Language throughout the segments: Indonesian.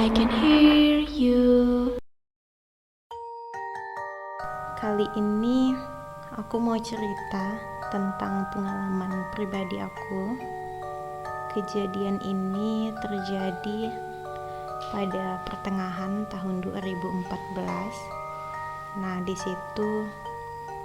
I can hear you. Kali ini aku mau cerita tentang pengalaman pribadi aku. Kejadian ini terjadi pada pertengahan tahun 2014. Nah, di situ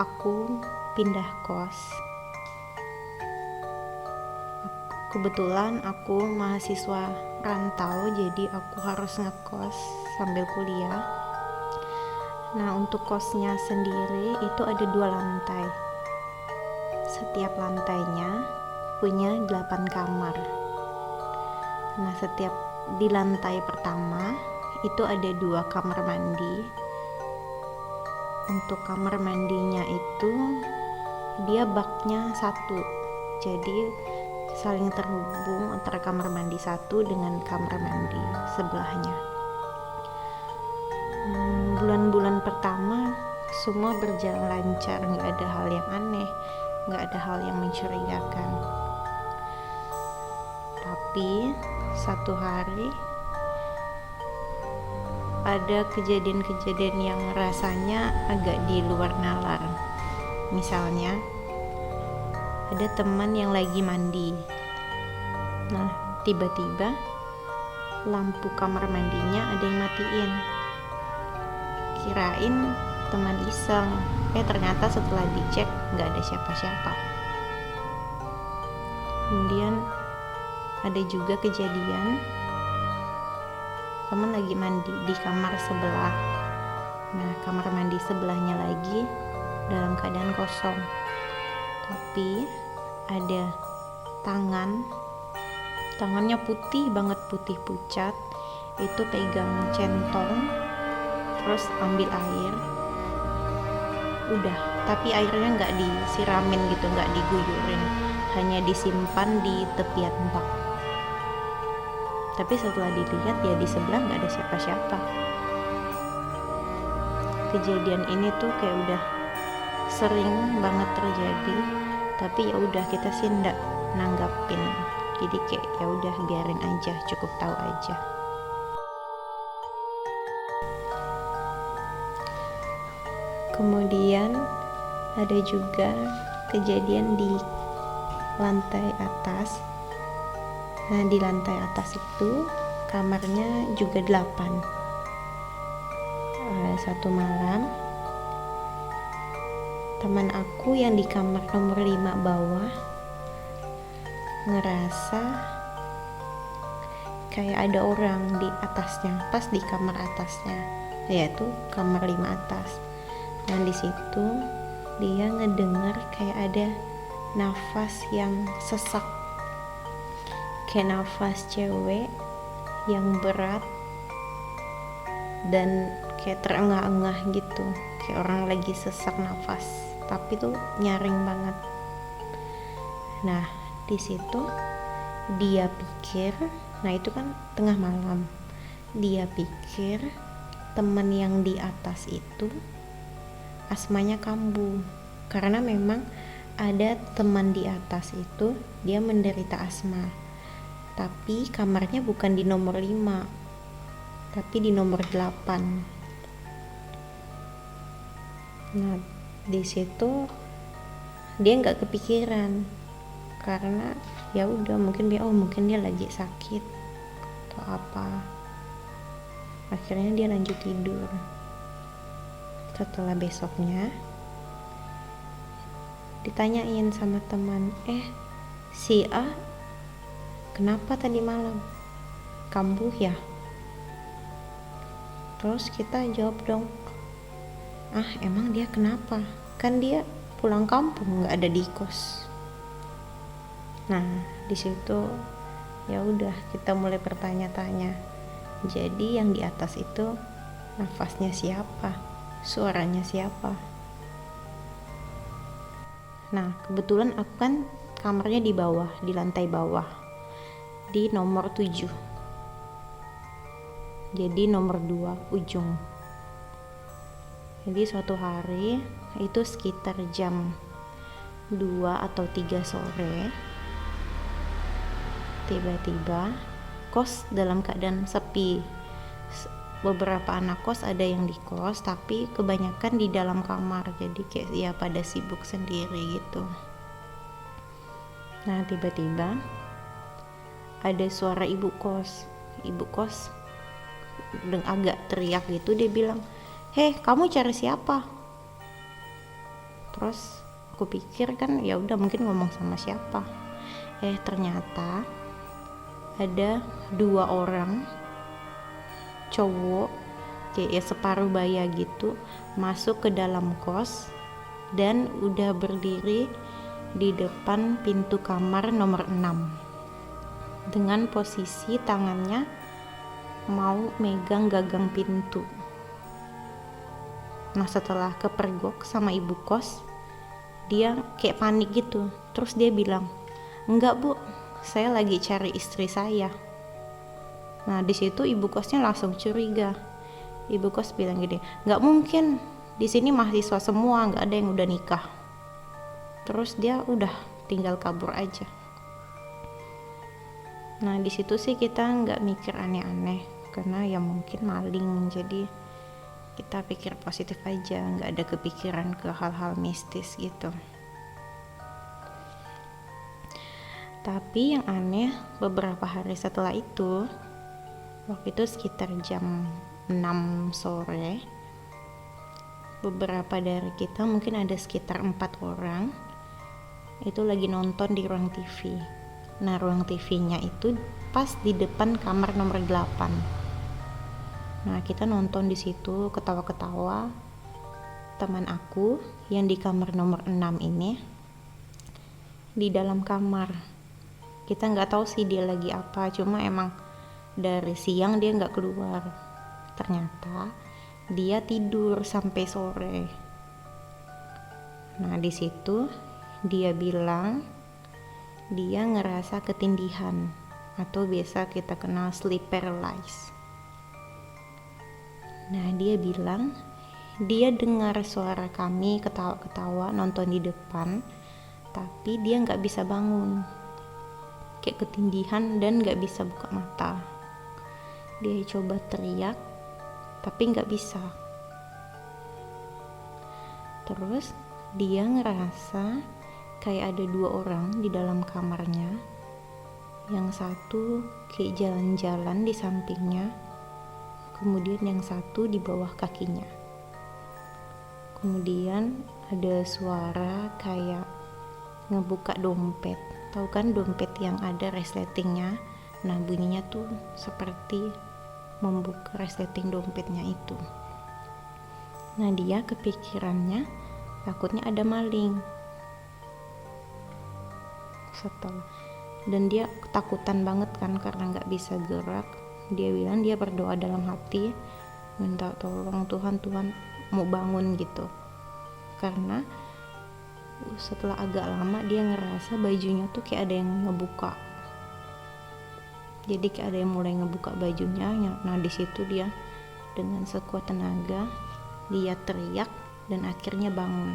aku pindah kos. Kebetulan aku mahasiswa rantau, jadi aku harus ngekos sambil kuliah. Nah, untuk kosnya sendiri itu ada 2 lantai. Setiap lantainya punya 8 kamar. Nah, setiap di lantai pertama itu ada 2 kamar mandi. Untuk kamar mandinya itu dia baknya satu, jadi saling terhubung antara kamar mandi satu dengan kamar mandi sebelahnya. Bulan-bulan pertama semua berjalan lancar, nggak ada hal yang aneh, nggak ada hal yang mencurigakan. Tapi satu hari ada kejadian-kejadian yang rasanya agak di luar nalar. Misalnya ada teman yang lagi mandi. Nah, tiba-tiba lampu kamar mandinya ada yang matiin. Kirain teman iseng, ternyata setelah dicek nggak ada siapa-siapa. Kemudian ada juga kejadian teman lagi mandi di kamar sebelah. Nah, kamar mandi sebelahnya lagi dalam keadaan kosong, tapi ada tangannya putih banget, putih pucat, itu pegang centong terus ambil air, udah, tapi airnya nggak disiramin gitu, nggak diguyurin, hanya disimpan di tepian bak. Tapi setelah dilihat ya di sebelah nggak ada siapa-siapa. Kejadian ini tuh kayak udah sering banget terjadi, tapi ya udah kita sih nggak nanggapin, jadi kayak ya udah biarin aja, cukup tahu aja. Kemudian ada juga kejadian di lantai atas. Nah, di lantai atas itu kamarnya juga 8. Satu malam teman aku yang di kamar nomor 5 bawah ngerasa kayak ada orang di atasnya, pas di kamar atasnya, yaitu kamar 5 atas. Dan di situ dia ngedengar kayak ada nafas yang sesak, kayak nafas cewek yang berat dan kayak terengah-engah gitu, kayak orang lagi sesak nafas, tapi tuh nyaring banget. Nah, di situ dia pikir, nah itu kan tengah malam, dia pikir teman yang di atas itu asmanya kambuh, karena memang ada teman di atas itu dia menderita asma, tapi kamarnya bukan di nomor 5 tapi di nomor 8. Nah, di situ dia nggak kepikiran, karena ya udah mungkin dia lagi sakit atau apa. Akhirnya dia lanjut tidur. Setelah besoknya ditanyain sama teman, si A kenapa tadi malam kambuh ya? Terus kita jawab dong, emang dia kenapa? Kan dia pulang kampung, nggak ada di kos. Nah, di situ ya udah kita mulai bertanya-tanya. Jadi yang di atas itu nafasnya siapa? Suaranya siapa? Nah, kebetulan aku kan kamarnya di bawah, di lantai bawah, di nomor 7. Jadi nomor 2 ujung. Jadi suatu hari itu sekitar jam 2 atau 3 sore, tiba-tiba kos dalam keadaan sepi. beberapa anak kos ada yang di kos, tapi kebanyakan di dalam kamar, jadi kayak ya pada sibuk sendiri gitu. Nah tiba-tiba ada suara ibu kos agak teriak gitu. Dia bilang, "Heh, kamu cari siapa?" Terus aku pikir kan ya udah mungkin ngomong sama siapa. Ternyata ada 2 orang cowok kayak separuh baya gitu masuk ke dalam kos dan udah berdiri di depan pintu kamar nomor 6 dengan posisi tangannya mau megang gagang pintu. Nah setelah kepergok sama ibu kos, dia kayak panik gitu. Terus dia bilang, "Enggak bu, saya lagi cari istri saya." Nah di situ ibu kosnya langsung curiga. Ibu kos bilang gini, "Nggak mungkin, di sini mahasiswa semua, nggak ada yang udah nikah." Terus dia udah tinggal kabur aja. Nah di situ sih kita nggak mikir aneh-aneh karena ya mungkin maling, jadi kita pikir positif aja, nggak ada kepikiran ke hal-hal mistis gitu. Tapi yang aneh, beberapa hari setelah itu, waktu itu sekitar jam 6 sore, beberapa dari kita, mungkin ada sekitar 4 orang, itu lagi nonton di ruang TV. Nah ruang TV-nya itu pas di depan kamar nomor 8. Nah kita nonton di situ ketawa-ketawa. Teman aku yang di kamar nomor 6 ini di dalam kamar. Kita nggak tahu sih dia lagi apa, cuma emang dari siang dia nggak keluar. Ternyata dia tidur sampai sore. Nah di situ dia bilang dia ngerasa ketindihan atau biasa kita kenal sleep paralysis. Nah dia bilang dia dengar suara kami ketawa-ketawa nonton di depan, tapi dia nggak bisa bangun, kayak ketindihan dan nggak bisa buka mata. Dia coba teriak tapi nggak bisa. Terus dia ngerasa kayak ada 2 orang di dalam kamarnya, yang satu kayak jalan-jalan di sampingnya, kemudian yang satu di bawah kakinya. Kemudian ada suara kayak ngebuka dompet. Tahu kan dompet yang ada resletingnya? Nah bunyinya tuh seperti membuka resleting dompetnya itu. Nah dia kepikirannya takutnya ada maling. Dan dia ketakutan banget kan karena nggak bisa gerak. Dia bilang dia berdoa dalam hati, minta tolong Tuhan mau bangun gitu. Karena setelah agak lama dia ngerasa bajunya tuh kayak ada yang ngebuka. Jadi kayak ada yang mulai ngebuka bajunya. Nah di situ dia dengan sekuat tenaga dia teriak dan akhirnya bangun.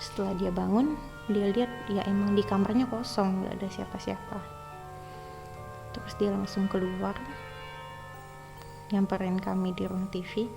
Setelah dia bangun, dia lihat ya emang di kamarnya kosong, nggak ada siapa-siapa. Terus dia langsung keluar, nyamperin kami di ruang TV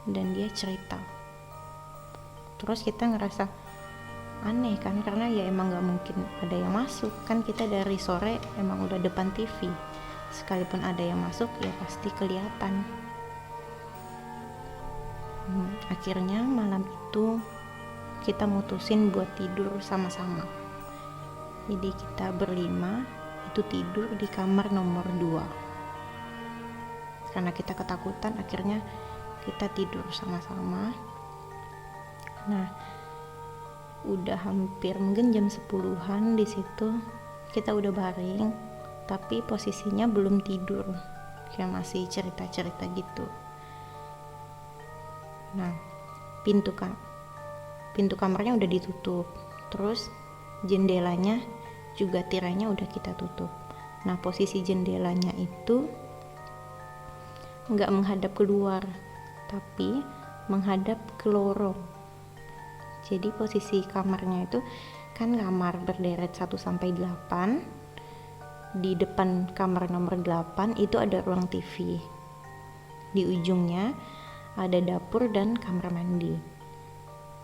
dan dia cerita. Terus kita ngerasa aneh kan, karena ya emang nggak mungkin ada yang masuk kan, kita dari sore emang udah depan TV, sekalipun ada yang masuk ya pasti kelihatan. Akhirnya malam itu kita mutusin buat tidur sama-sama. Jadi kita berlima itu tidur di kamar nomor 2. Karena kita ketakutan, akhirnya kita tidur sama-sama. Nah, udah hampir mungkin jam 10-an di situ kita udah baring, tapi posisinya belum tidur. Kayak masih cerita-cerita gitu. Nah, pintu kamarnya udah ditutup, terus jendelanya juga tirainya udah kita tutup. Nah posisi jendelanya itu nggak menghadap keluar, tapi menghadap ke lorong. Jadi posisi kamarnya itu kan kamar berderet 1-8. Di depan kamar nomor 8 itu ada ruang TV. di ujungnya ada dapur dan kamar mandi.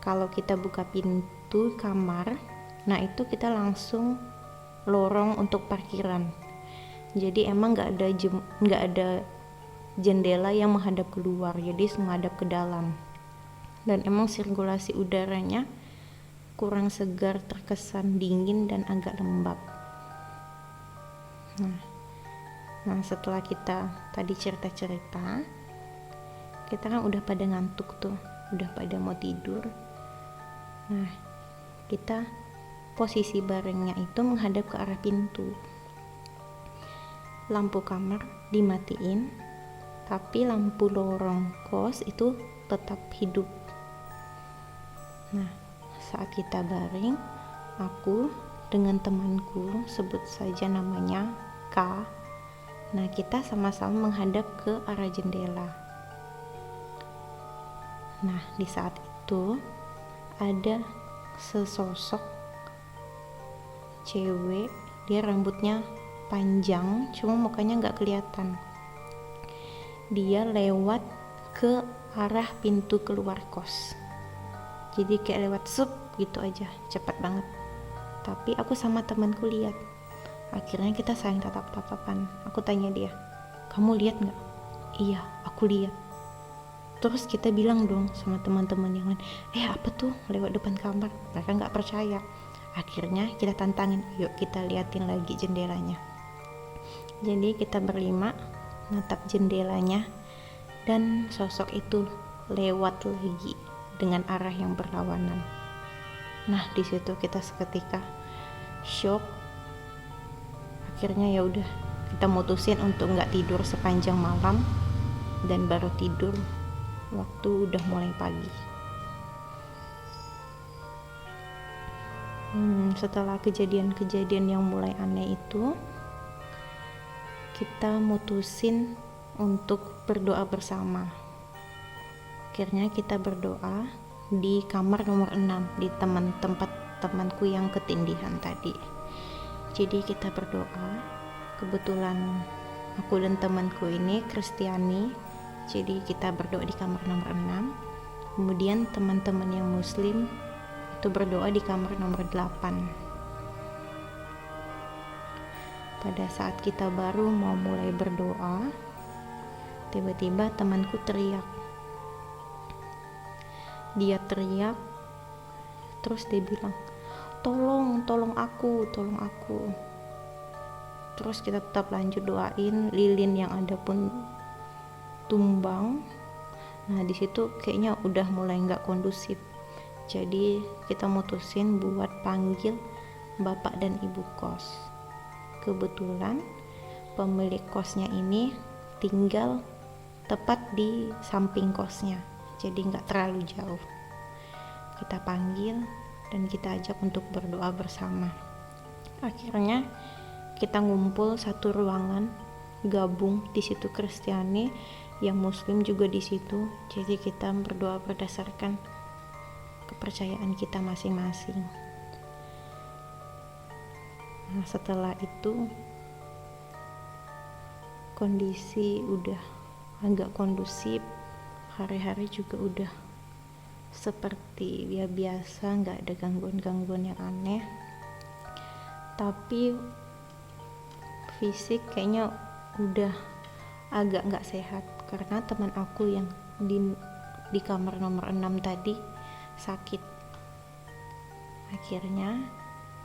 Kalau kita buka pintu kamar, nah itu kita langsung lorong untuk parkiran. Jadi emang nggak ada jendela yang menghadap keluar, jadi menghadap ke dalam. Dan emang sirkulasi udaranya kurang segar, terkesan dingin dan agak lembab. Nah setelah kita tadi cerita-cerita, kita kan udah pada ngantuk tuh, udah pada mau tidur. Nah kita posisi baringnya itu menghadap ke arah pintu. Lampu kamar dimatiin, tapi lampu lorong kos itu tetap hidup. Nah saat kita baring, aku dengan temanku, sebut saja namanya K. Nah kita sama-sama menghadap ke arah jendela. Nah di saat itu ada sesosok cewek, dia rambutnya panjang, cuma mukanya nggak kelihatan. Dia lewat ke arah pintu keluar kos. Jadi kayak lewat sup gitu aja, cepat banget. Tapi aku sama temanku lihat. Akhirnya kita saling tatap-tatapan. Aku tanya dia, kamu lihat nggak? Iya, aku lihat. Terus kita bilang dong sama teman-teman yang lain, apa tuh lewat depan kamar? Mereka nggak percaya. Akhirnya kita tantangin, yuk kita liatin lagi jendelanya. Jadi kita berlima natap jendelanya, dan sosok itu lewat lagi dengan arah yang berlawanan. Nah di situ kita seketika shock. Akhirnya ya udah, kita mutusin untuk nggak tidur sepanjang malam, dan baru tidur waktu udah mulai pagi. Setelah kejadian-kejadian yang mulai aneh itu, kita mutusin untuk berdoa bersama. Akhirnya kita berdoa di kamar nomor 6, di tempat temanku yang ketindihan tadi. Jadi kita berdoa, kebetulan aku dan temanku ini Kristiani, jadi kita berdoa di kamar nomor 6. Kemudian teman-teman yang muslim itu berdoa di kamar nomor 8. Pada saat kita baru mau mulai berdoa, tiba-tiba temanku teriak. Dia teriak, terus dia bilang, tolong aku. Terus kita tetap lanjut doain, lilin yang ada pun tumbang. Nah di situ kayaknya udah mulai nggak kondusif. Jadi kita mutusin buat panggil bapak dan ibu kos. Kebetulan pemilik kosnya ini tinggal tepat di samping kosnya, jadi nggak terlalu jauh. Kita panggil dan kita ajak untuk berdoa bersama. Akhirnya kita ngumpul satu ruangan, gabung di situ Kristiani, yang muslim juga di situ. Jadi kita berdoa berdasarkan kepercayaan kita masing-masing. Nah, setelah itu kondisi udah agak kondusif, hari-hari juga udah seperti ya biasa, nggak ada gangguan-gangguan yang aneh. Tapi fisik kayaknya udah agak nggak sehat, karena teman aku yang di kamar nomor 6 tadi sakit. Akhirnya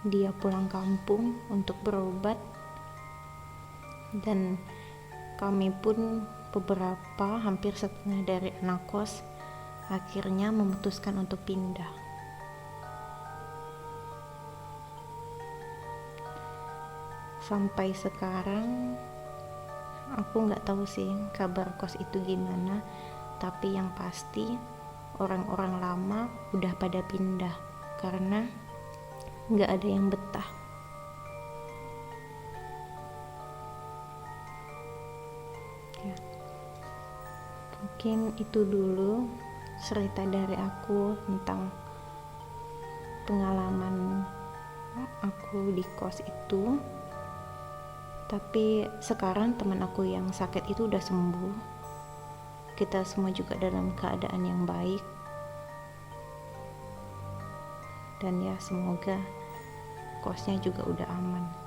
dia pulang kampung untuk berobat, dan kami pun beberapa, hampir setengah dari anak kos akhirnya memutuskan untuk pindah. Sampai sekarang aku nggak tahu sih kabar kos itu gimana, tapi yang pasti orang-orang lama udah pada pindah karena nggak ada yang betah. Ya, mungkin itu dulu cerita dari aku tentang pengalaman aku di kos itu. Tapi sekarang teman aku yang sakit itu udah sembuh, kita semua juga dalam keadaan yang baik, dan ya semoga kosnya juga udah aman.